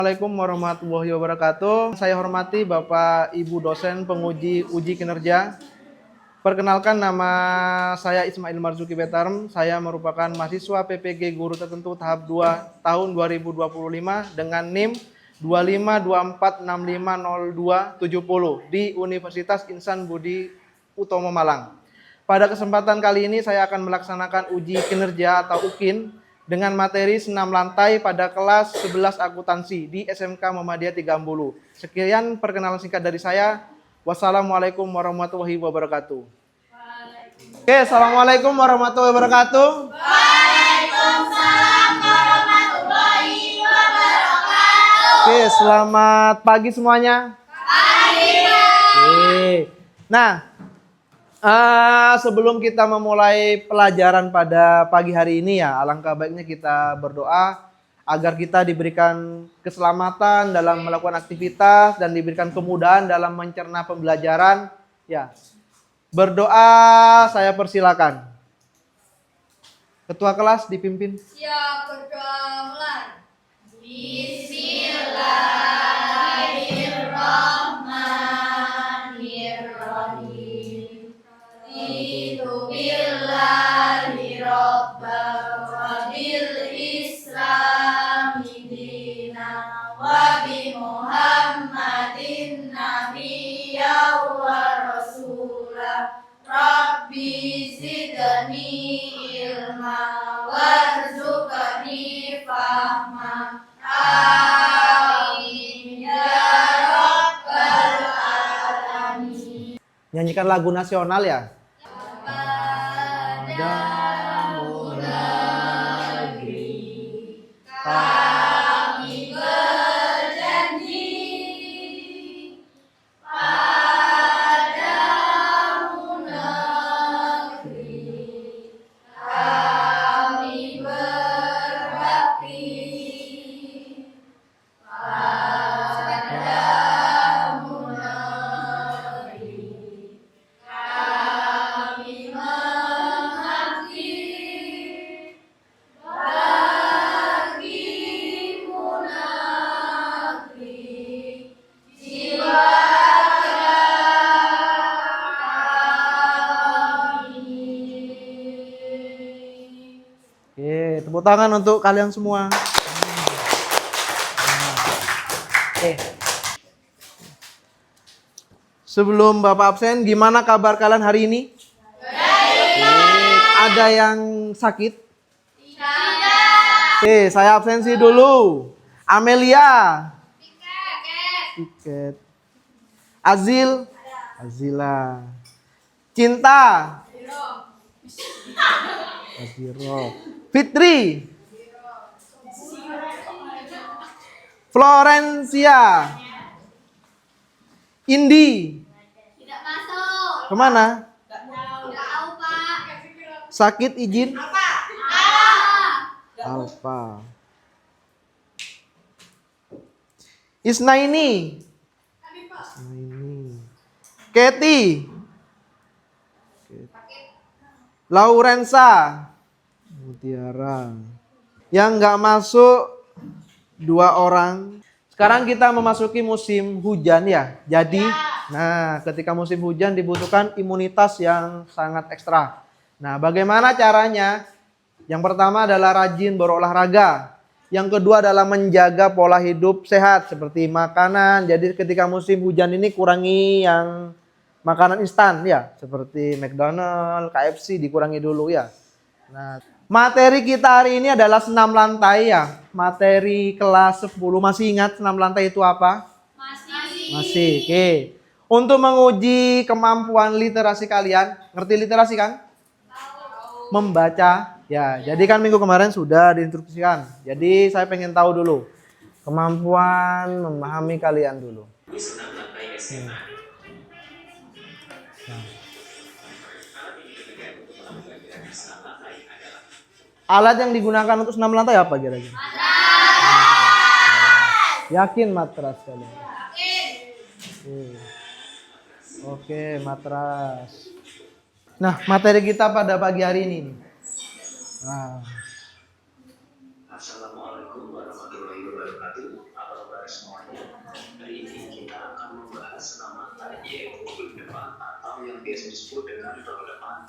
Assalamualaikum warahmatullahi wabarakatuh. Saya hormati Bapak Ibu dosen penguji uji kinerja. Perkenalkan, nama saya Ismail Marzuki Betarm. Saya merupakan mahasiswa PPG Guru Tertentu tahap 2 tahun 2025 dengan NIM 2524650270 di Universitas Insan Budi Utomo Malang. Pada kesempatan kali ini saya akan melaksanakan uji kinerja atau UKIN dengan materi senam lantai pada kelas 11 akuntansi di SMK Muhammadiyah Tigambulu. Sekian perkenalan singkat dari saya. Wassalamualaikum warahmatullahi wabarakatuh. Oke, assalamualaikum warahmatullahi wabarakatuh. Waalaikumsalam warahmatullahi wabarakatuh. Oke, selamat pagi semuanya. Pagi. Oke. Nah, sebelum kita memulai pelajaran pada pagi hari ini ya, alangkah baiknya kita berdoa agar kita diberikan keselamatan dalam melakukan aktivitas dan diberikan kemudahan dalam mencerna pembelajaran. Ya, berdoa saya persilakan. Ketua kelas dipimpin. Siap, berdoa mulai. Bismillahirrahmanirrahim. Itu billahi robba wa bil islami dina wa bi muhammadin nabiyya wa rasulah. Rabbi zidni ilma warzuqni fahma. Amin ya rabbal alamin. Nyanyikan lagu nasional ya. Padamu negeri kami berjanji, padamu negeri kami berbakti, padamu negeri kami mengabdi, bagimu negeri jiwa kami. Oke, tepuk tangan untuk kalian semua. Oke. Sebelum Bapak absen, gimana kabar kalian hari ini? Ada yang sakit? Oke, saya absensi dulu. Amelia. Tiket. Azil. Azila. Cinta. Aziro. Fitri. Florencia. Indi. Tidak masuk. Kemana? Tidak tahu, Pak. Sakit izin? Ah. Alfa. Isnaini. Isnaini. Keti. Laurensa. Mutiara. Yang nggak masuk 2 orang. Sekarang kita memasuki musim hujan ya. Jadi, nah ketika musim hujan dibutuhkan imunitas yang sangat ekstra. Nah, bagaimana caranya? Yang pertama adalah rajin berolahraga. Yang kedua adalah menjaga pola hidup sehat seperti makanan. Jadi ketika musim hujan ini kurangi yang makanan instan ya, seperti McDonald, KFC dikurangi dulu ya. Nah, materi kita hari ini adalah senam lantai ya. Materi kelas 10. Masih ingat senam lantai itu apa? Masih. Oke. Untuk menguji kemampuan literasi kalian, ngerti literasi kan? Membaca. Ya, jadi kan minggu kemarin sudah diinstruksikan. Jadi saya pengen tahu dulu kemampuan memahami kalian dulu. Alat yang digunakan untuk senam lantai apa kira-kira? Yakin matras kalian? Oke, matras. Nah, materi kita pada pagi hari ini nih. Nah. Assalamualaikum warahmatullahi wabarakatuh. Apa kabar disebut dengan roll depan.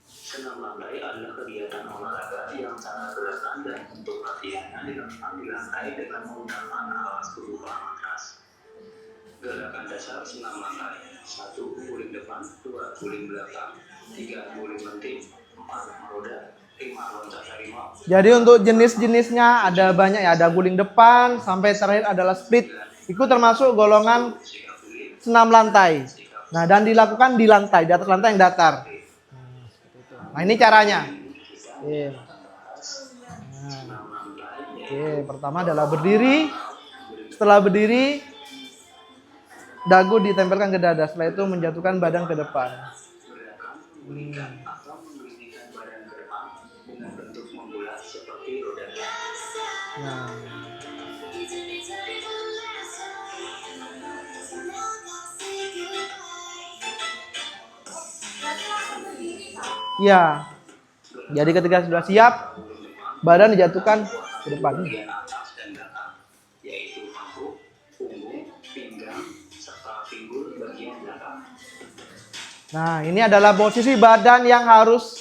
Senam lantai adalah kegiatan olahraga yang cara gerakan dan bentuk latihannya dilakukan di lantai dengan menggunakan alat berupa matras. Gerakan dasar senam lantai: 1. Guling depan, 2. Guling belakang, 3. Guling lenting, 4. Meroda, 5. Loncat harimau. Jadi untuk jenis-jenisnya ada banyak ya, ada guling depan sampai terakhir adalah split. Itu termasuk golongan senam lantai. Nah, dan dilakukan di lantai, di atas lantai yang datar. Nah, ini caranya. Oke. Nah. Oke, pertama adalah berdiri. Setelah berdiri, dagu ditempelkan ke dada. Setelah itu menjatuhkan badan ke depan. Nah. Ya. Jadi ketika sudah siap, badan dijatuhkan ke depan. Yaitu tengkuk, punggung, pinggang, serta pinggul bagian belakang. Nah, ini adalah posisi badan yang harus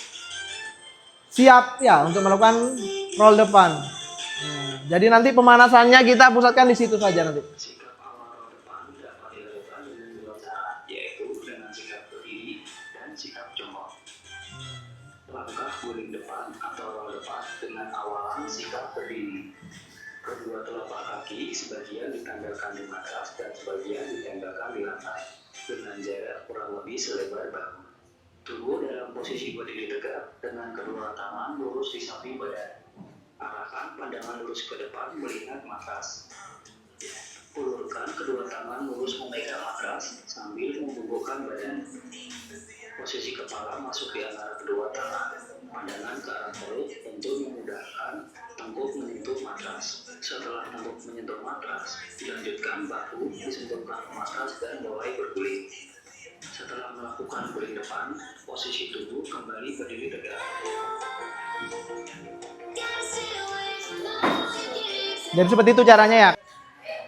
siap ya untuk melakukan roll depan. Nah, jadi nanti pemanasannya kita pusatkan di situ saja nanti. Sikap awal roll depan dapat dilakukan dengan dua cara, yaitu dengan sikap berdiri dan sikap jongkok. Langkah guling depan atau roll depan dengan awalan sikap berdiri. Kedua telapak kaki sebagian ditempelkan di matras dan sebagian ditempelkan di lantai dengan jarak kurang lebih selebar bahu. Tubuh dalam posisi berdiri tegak dengan kedua tangan lurus di samping badan. Arahkan pandangan lurus ke depan melihat matras. Ulurkan kedua tangan lurus memegang matras sambil membungkukkan badan. Posisi kepala masuk di antara kedua tangan. Pandangan ke arah perut untuk memudahkan tengkuk menyentuh matras. Setelah tengkuk menyentuh matras, dilanjutkan bahu disentuhkan ke matras dan mulai berguling. Setelah melakukan guling depan, posisi tubuh kembali berdiri tegak. Jadi seperti itu caranya ya.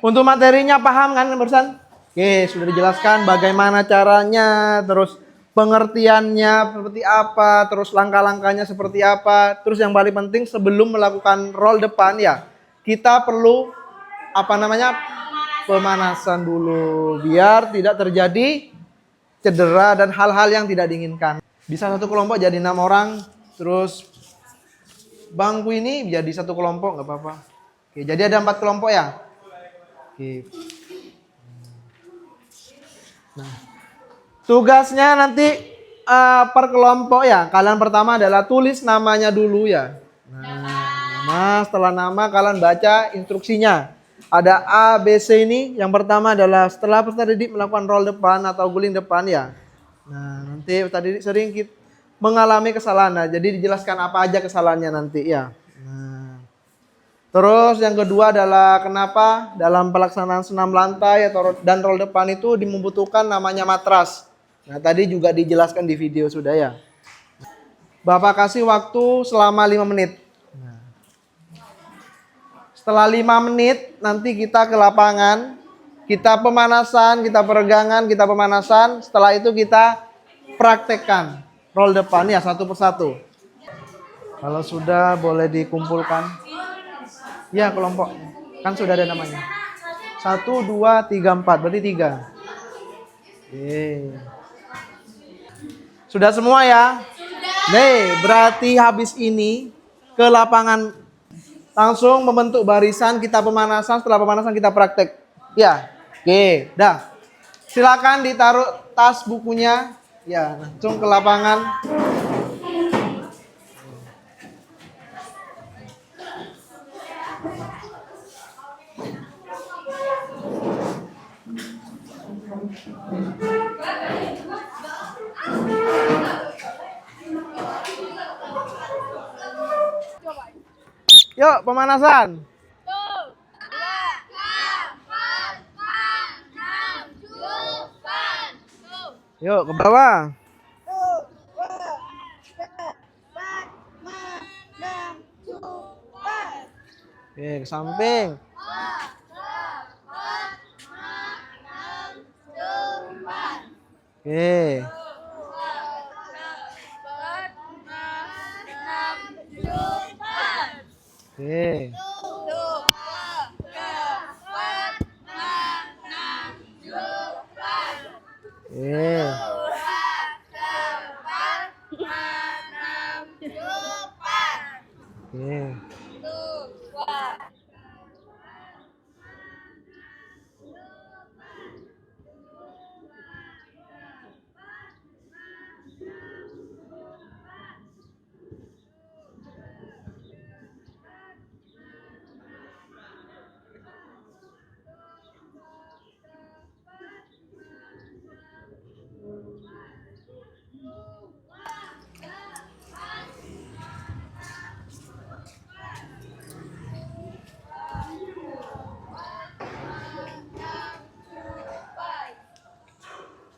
Untuk materinya paham kan barusan? Oke, sudah dijelaskan bagaimana caranya, terus pengertiannya seperti apa, terus langkah-langkahnya seperti apa. Terus yang paling penting sebelum melakukan roll depan ya, kita perlu pemanasan dulu biar tidak terjadi cedera dan hal-hal yang tidak diinginkan. Bisa satu kelompok jadi 6 orang, terus bangku ini jadi satu kelompok nggak apa-apa. Oke, jadi ada 4 kelompok ya. Oke. Nah, tugasnya nanti per kelompok ya. Kalian pertama adalah tulis namanya dulu ya. Nah, nama, setelah nama kalian baca instruksinya. Ada A, B, C ini. Yang pertama adalah setelah peserta didik melakukan roll depan atau guling depan ya. Nah, nanti tadi sering kita mengalami kesalahan. Nah, jadi dijelaskan apa aja kesalahannya nanti ya. Nah, terus yang kedua adalah kenapa dalam pelaksanaan senam lantai atau dan roll depan itu membutuhkan namanya matras. Nah, tadi juga dijelaskan di video sudah ya. Bapak kasih waktu selama 5 menit. Nah, setelah 5 menit nanti kita ke lapangan, kita pemanasan, kita peregangan, kita pemanasan. Setelah itu kita praktekkan roll depan ya satu persatu. Kalau sudah boleh dikumpulkan. Ya kelompok, kan sudah ada namanya. 1, 2, 3, 4, berarti 3. Oke. Sudah semua ya? Nih, berarti habis ini ke lapangan langsung membentuk barisan, kita pemanasan, setelah pemanasan kita praktek. Ya, oke, dah. Silakan ditaruh tas bukunya. Ya, langsung ke lapangan. Yuk, pemanasan. Yuk, ke bawah. Oke, ke samping. Oke.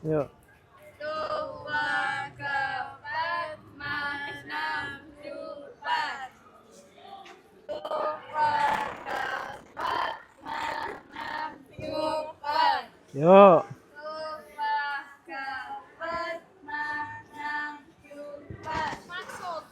Yuk. Dua, keempat, enam, tujuh, Yuk. masuk.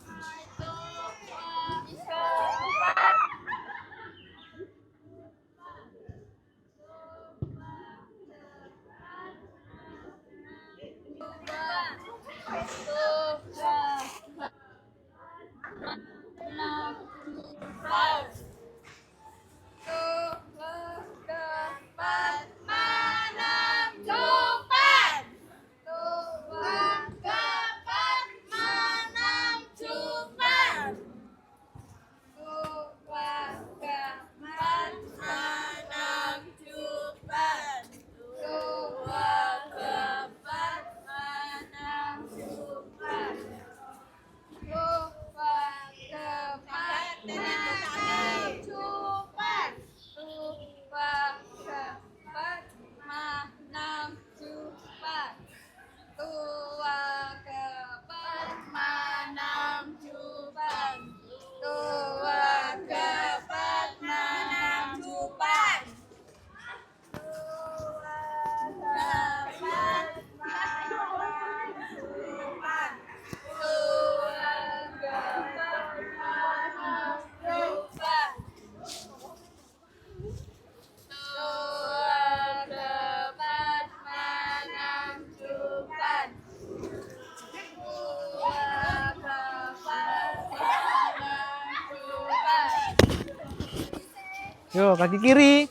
Yuk, kaki kiri.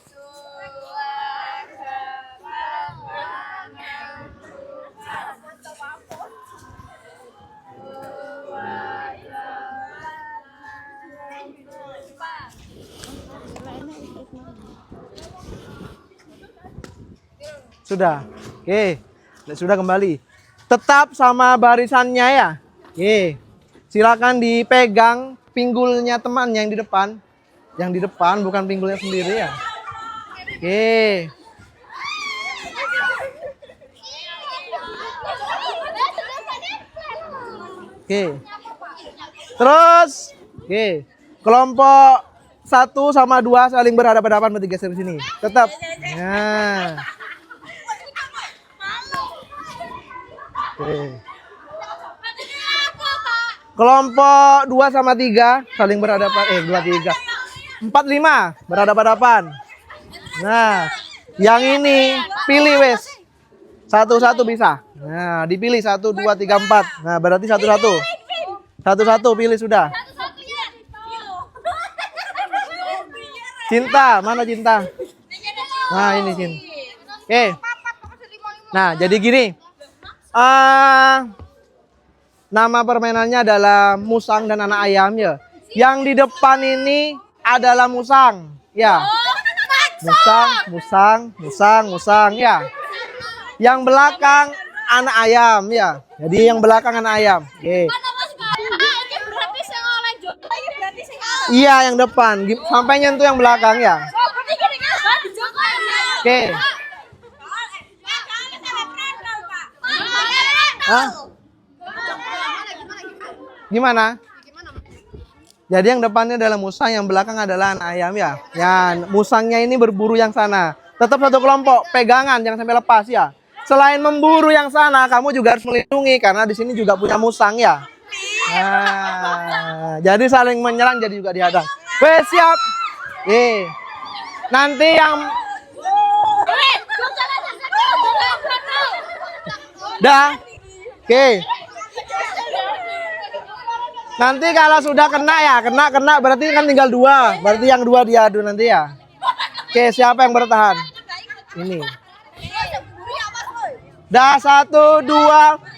Sudah. Oke. Sudah kembali. Tetap sama barisannya ya. Oke. Silakan dipegang pinggulnya teman yang di depan. Yang di depan bukan pinggulnya sendiri ya. Oke. Oke. Terus, oke. Kelompok 1 sama 2 saling berhadapan-hadapan, bertiga di sini. Tetap. Nah. Oke. Kelompok 2 sama 3 saling berhadapan. 2, 3. 4, 5 berhadapan-hadapan. Nah, yang ini pilih wes. Satu-satu bisa. Nah, dipilih 1, 2, 3, 4. Nah, berarti satu-satu. Satu-satu pilih sudah. Cinta, mana Cinta? Nah, ini Cinta. Oke. Nah, jadi gini. Nama permainannya adalah musang dan anak ayam ya. Yang di depan ini adalah musang. Ya. Musang ya. Yang belakang anak ayam ya. Jadi yang belakang anak ayam. Oke. Iya, yang depan sampai nyentuh yang belakang ya. Oke. Hah? Gimana? Jadi yang depannya adalah musang, yang belakang adalah anak ayam ya. Ya, musangnya ini berburu yang sana. Tetap satu kelompok, pegangan jangan sampai lepas ya. Selain memburu yang sana, kamu juga harus melindungi karena di sini juga punya musang ya. Nah, jadi saling menyerang jadi juga dihadang. Wes siap. Nanti yang dah. Oke. Nanti kalau sudah kena ya, kena berarti kan tinggal 2. Berarti yang 2 diadu nanti ya. Oke, siapa yang bertahan? Ini. Dah 1, 2.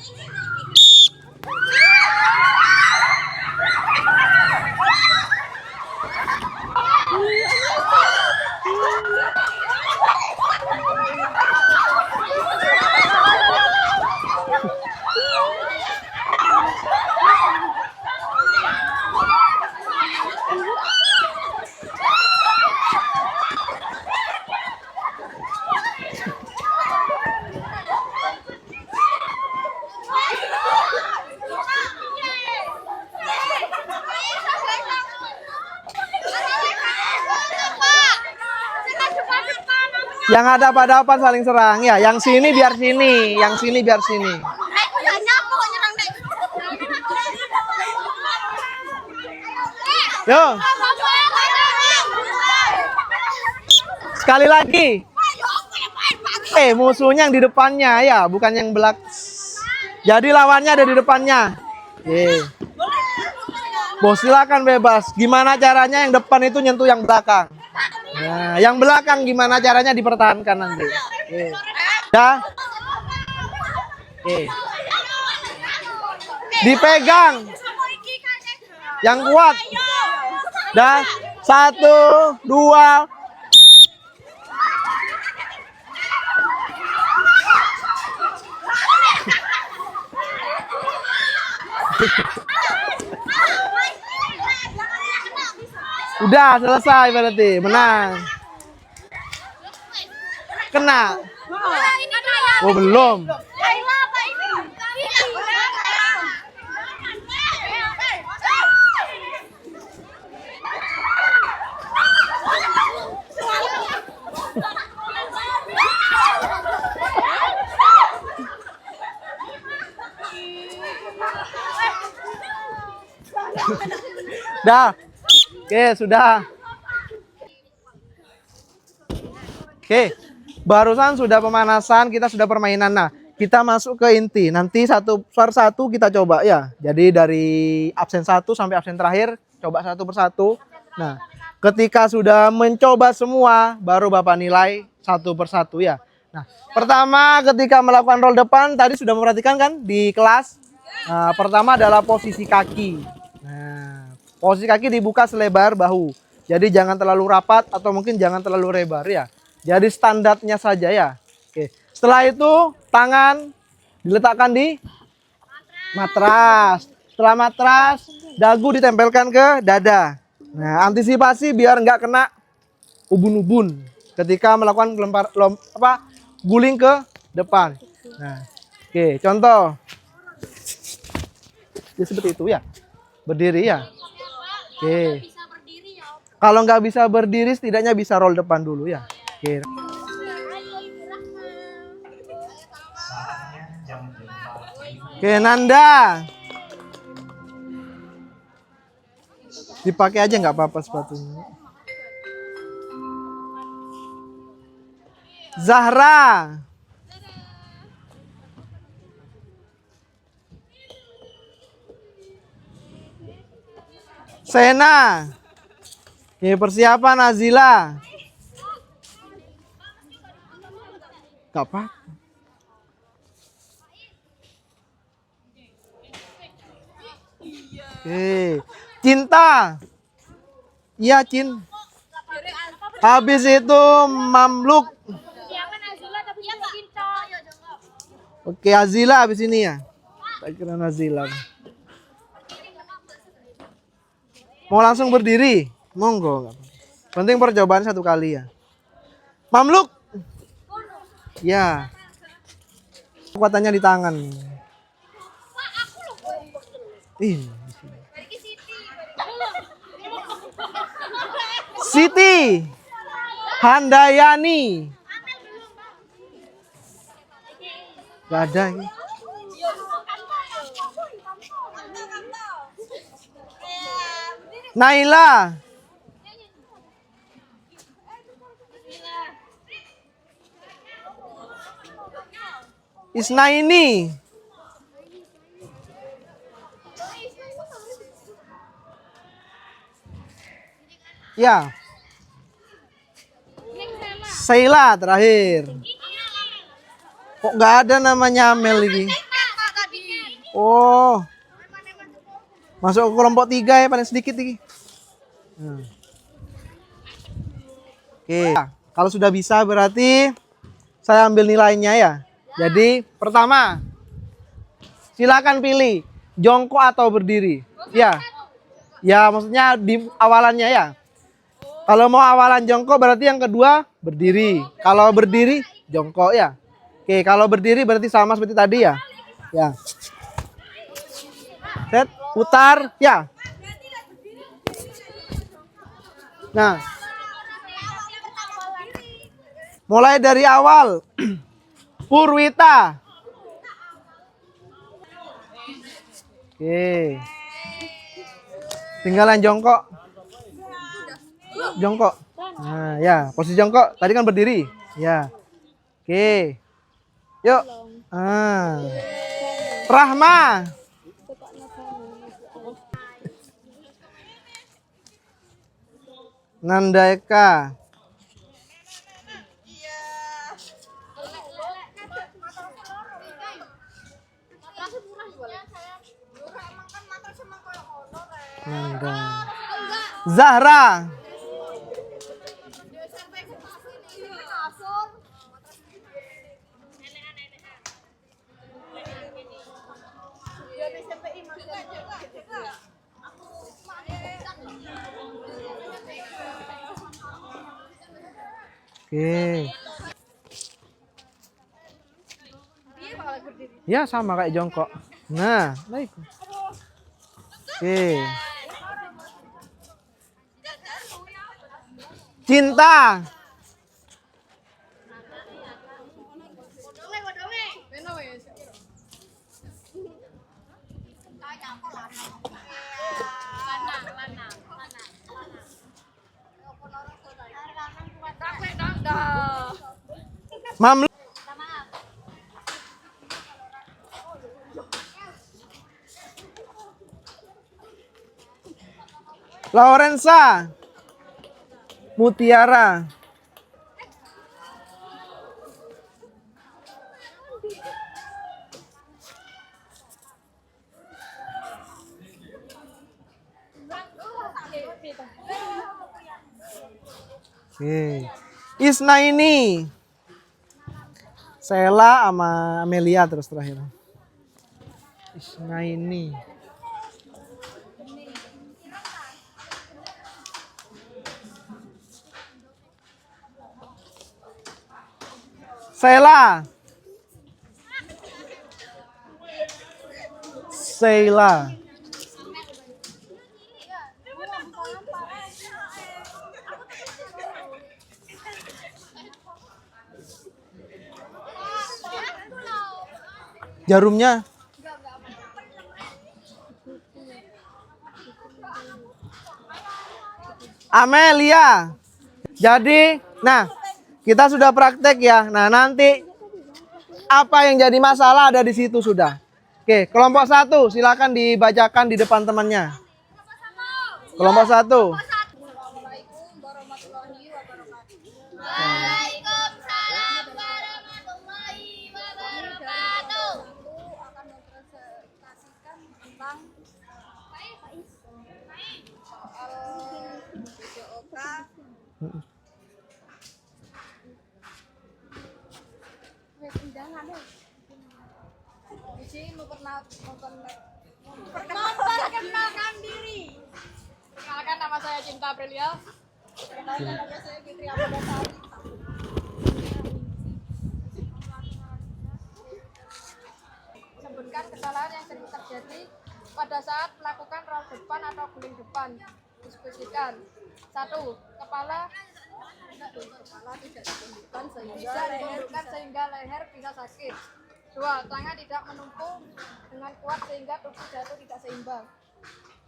Yang hadap-hadapan saling serang ya. Yang sini biar sini, yang sini biar sini. Yo, sekali lagi. Musuhnya yang di depannya ya, bukan yang belak. Jadi lawannya ada di depannya. Bos silakan bebas. Gimana caranya yang depan itu nyentuh yang belakang? Nah, yang belakang gimana caranya dipertahankan nanti? Ya. Dipegang. Yang kuat. Dah. 1, 2. Udah selesai berarti, menang. Kena. Oh belum. Dah. Oke, sudah. Oke. Barusan sudah pemanasan, kita sudah permainan. Nah, kita masuk ke inti. Nanti satu per satu kita coba ya. Jadi dari absen 1 sampai absen terakhir, coba satu persatu. Nah, ketika sudah mencoba semua, baru Bapak nilai satu persatu ya. Nah, pertama ketika melakukan roll depan, tadi sudah memperhatikan kan di kelas. Nah, pertama adalah posisi kaki. Nah, posisi kaki dibuka selebar bahu. Jadi jangan terlalu rapat atau mungkin jangan terlalu lebar ya. Jadi standarnya saja ya. Oke. Setelah itu tangan diletakkan di matras. Setelah matras, dagu ditempelkan ke dada. Nah, antisipasi biar nggak kena ubun-ubun ketika melakukan guling ke depan. Nah, oke, contoh. Ya seperti itu ya. Berdiri ya. Oke. Kalau nggak bisa berdiri, setidaknya bisa roll depan dulu ya. Oke. Oke, Nanda. Dipakai aja nggak apa-apa sepatunya. Zahra. Sena. Oke, persiapan Azila. Gak apa. Oke. Cinta. Iya, Cin. Habis itu Mamluk. Oke, Azila habis ini ya. Tak kira Azila. Mau langsung berdiri? Monggo. Penting percobaan satu kali ya. Mamluk. Ya. Kekuatannya di tangan. Siti Handayani. Gak ada ini. Naila. Isnaini. Ya. Sheila terakhir. Kok nggak ada namanya Amel ini? Oh. Masuk ke kelompok 3 ya, paling sedikit ini. Oke. Kalau sudah bisa berarti saya ambil nilainya ya. Jadi pertama, silakan pilih jongkok atau berdiri. Ya. Ya, maksudnya di awalannya ya. Kalau mau awalan jongkok berarti yang kedua berdiri. Kalau berdiri jongkok ya. Oke, kalau berdiri berarti sama seperti tadi ya. Ya. Set, putar, ya. Nah. Mulai dari awal. Purwita. Oke. Tinggalan jongkok. Jongkok. Nah, ya, posisi jongkok. Tadi kan berdiri. Ya. Oke. Yuk. Rahma. Nandeka. Nanda. Zahra. Oke. Ya sama kayak jongkok. Nah, baik. Oke. Cinta. Mam. Laurensa. Mutiara. Oke. Isnaini. Sela sama Amelia terus terakhir. Isnaini. Sela. Sheila. Jarumnya. Amelia. Jadi, nah, kita sudah praktek ya. Nah, nanti apa yang jadi masalah ada di situ sudah. Oke, kelompok 1 silakan dibacakan di depan temannya. Kelompok 1. Assalamualaikum warahmatullahi wabarakatuh. Waalaikumsalam warahmatullahi wabarakatuh. Aku akan mempresentasikan tentang soal BPOK. Memperkenalkan diri. Perkenalkan, nama saya Cinta Aprilia. Perkenalkan, nama saya Fitri Amadasari. Sebutkan kesalahan yang sering terjadi pada saat melakukan roll depan atau guling depan. Diskusikan. 1. Kepala tidak ditundukkan sehingga leher bisa sakit. 2. Tangan tidak menumpuk dengan kuat sehingga tubuh jatuh tidak seimbang.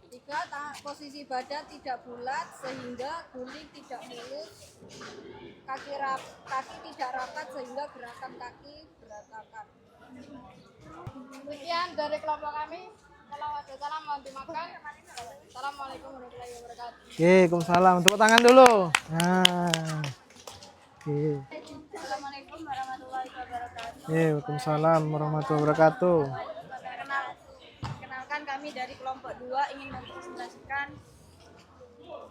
3. Posisi badan tidak bulat sehingga guling tidak mulus. Kaki tidak rapat sehingga gerakan kaki berantakan. Demikian dari kelompok kami. Kalau ada salah mohon dimaafkan. Assalamualaikum warahmatullahi wabarakatuh. Oke, Waalaikumsalam. Tepuk tangan dulu. Nah. Oke. Assalamualaikum warahmatullahi wabarakatuh. Waalaikumsalam warahmatullahi wabarakatuh. Perkenalkan, kami dari kelompok 2 ingin mempresentasikan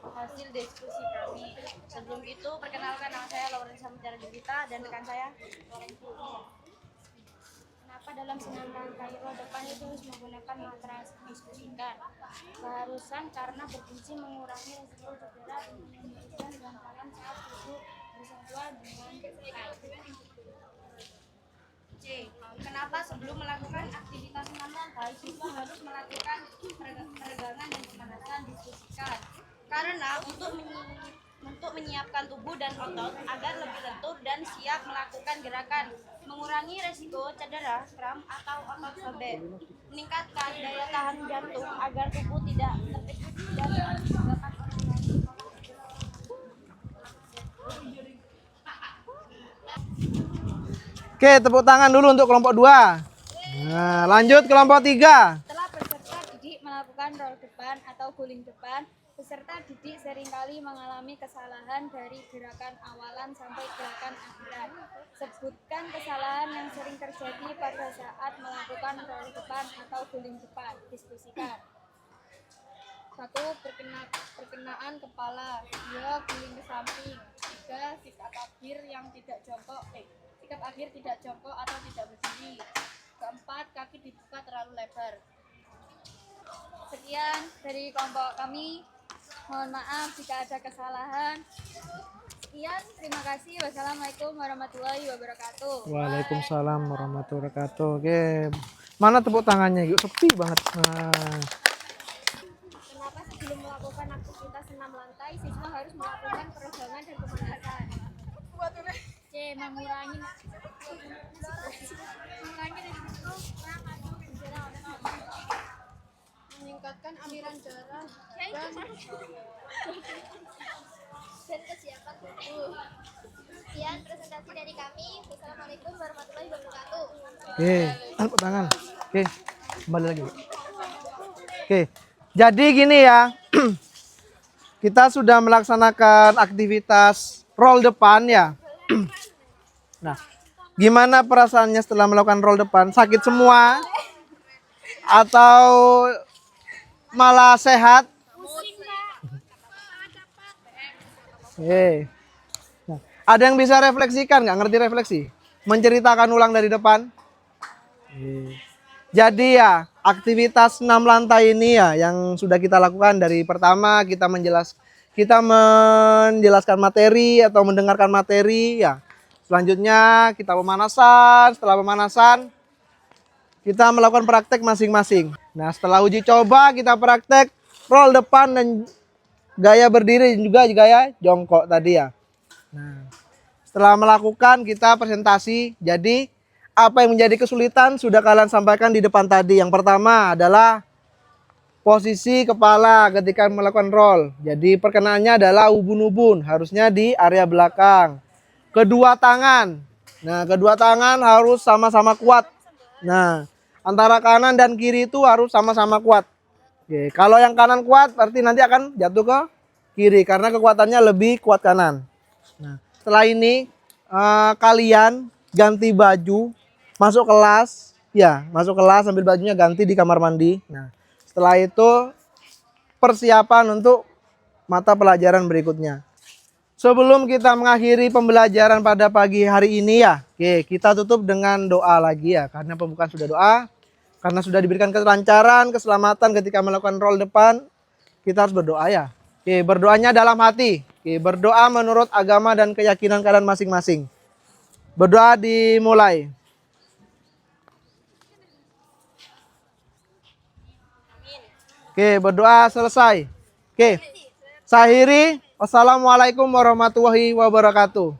hasil diskusi kami. Sebelum itu, perkenalkan, nama saya Laurensa Mutiara Julita dan rekan saya Lorenzo. Kenapa dalam senam rangkai roll depan itu harus menggunakan matras diskusikan? Keharusan karena berfungsi mengurangi resiko cedera dan memberikan bantalan saat tubuh bersentuhan dengan kain. C. Kenapa sebelum melakukan aktivitas senam rangkai siswa harus melakukan peregangan dan pemanasan? Diskusikan. Karena untuk untuk menyiapkan tubuh dan otot agar lebih lentur dan siap melakukan gerakan, mengurangi resiko cedera, kram, atau otot sobek, meningkatkan daya tahan jantung agar tubuh tidak terkejut dan dapat Oke, tepuk tangan dulu untuk kelompok 2. Nah, lanjut kelompok 3. Setelah peserta didik melakukan roll depan atau guling depan, peserta didik seringkali mengalami kesalahan dari gerakan awalan sampai gerakan akhiran. Sebutkan kesalahan yang sering terjadi pada saat melakukan roll depan atau guling depan. Diskusikan. 1. Perkenaan kepala. 2. Guling ke samping. 3. Sikap akhir yang tidak jongkok. Sikap akhir tidak jongkok atau tidak berdiri. 4. Kaki dibuka terlalu lebar. Sekian dari kelompok kami. Mohon maaf jika ada kesalahan. Sekian, terima kasih. Wassalamualaikum warahmatullahi wabarakatuh. Waalaikumsalam warahmatullahi wabarakatuh. Oke. Mana tepuk tangannya? Yuk, sepi banget. Nah. Kenapa sebelum melakukan aktivitas senam lantai, siswa harus melakukan peregangan dan pemanasan? C. Mengurangi risiko meningkatkan aliran darah dan kesiapan tubuh. Sekian presentasi dari kami. Wassalamualaikum warahmatullahi wabarakatuh. Oke, tepuk tangan. Oke, kembali lagi. Oke, jadi gini ya. Kita sudah melaksanakan aktivitas roll depan ya. Nah, gimana perasaannya setelah melakukan roll depan? Sakit semua? Atau malah sehat? Nah, ada yang bisa refleksikan nggak? Ngerti refleksi? Menceritakan ulang dari depan? Jadi ya, aktivitas 6 lantai ini ya yang sudah kita lakukan dari pertama kita menjelaskan materi atau mendengarkan materi ya. Selanjutnya kita pemanasan, setelah pemanasan kita melakukan praktek masing-masing. Nah, setelah uji coba kita praktek roll depan dan gaya berdiri dan juga gaya jongkok tadi ya. Nah, setelah melakukan kita presentasi. Jadi apa yang menjadi kesulitan sudah kalian sampaikan di depan tadi. Yang pertama adalah posisi kepala ketika melakukan roll. Jadi perkenaannya adalah ubun-ubun, harusnya di area belakang. Kedua tangan. Nah, kedua tangan harus sama-sama kuat. Nah, antara kanan dan kiri itu harus sama-sama kuat. Oke, kalau yang kanan kuat berarti nanti akan jatuh ke kiri karena kekuatannya lebih kuat kanan. Nah, setelah ini kalian ganti baju, masuk kelas, ya, masuk kelas ambil bajunya ganti di kamar mandi. Nah, setelah itu persiapan untuk mata pelajaran berikutnya. Sebelum kita mengakhiri pembelajaran pada pagi hari ini ya, oke, kita tutup dengan doa lagi ya, karena pembukaan sudah doa, karena sudah diberikan kelancaran, keselamatan ketika melakukan roll depan, kita harus berdoa ya. Oke, berdoanya dalam hati. Oke, berdoa menurut agama dan keyakinan kalian masing-masing. Berdoa dimulai. Oke, berdoa selesai. Oke, saya akhiri. Wassalamualaikum warahmatullahi wabarakatuh.